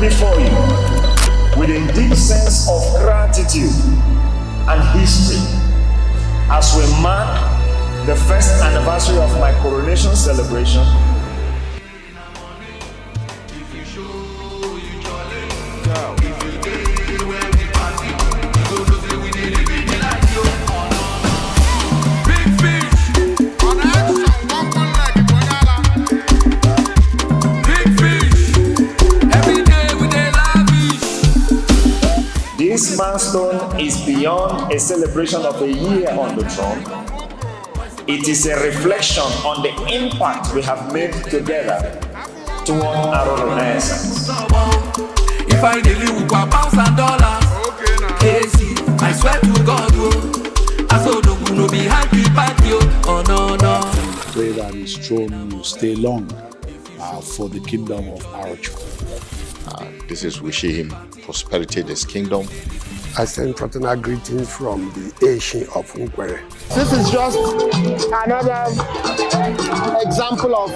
before you with a deep sense of gratitude and history as we mark the first anniversary of my coronation celebration. This milestone is beyond a celebration of a year on the throne. It is a reflection on the impact we have made together toward Aro Renaissance. If I daily with pounds and dollars, I swear to God, I saw no be happy party. Oh no. Pray that his throne will stay long for the kingdom of Arochukwu. This is wishing him prosperity in his kingdom. I send fraternal greetings from the Eze of Arochukwu. This is just another example of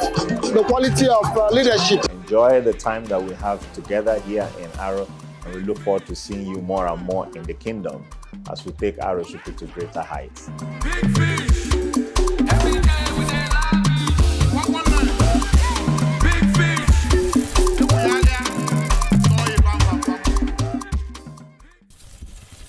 the quality of leadership. Enjoy the time that we have together here in Aro, and we look forward to seeing you more and more in the kingdom as we take Arochukwu to greater heights. Big fish.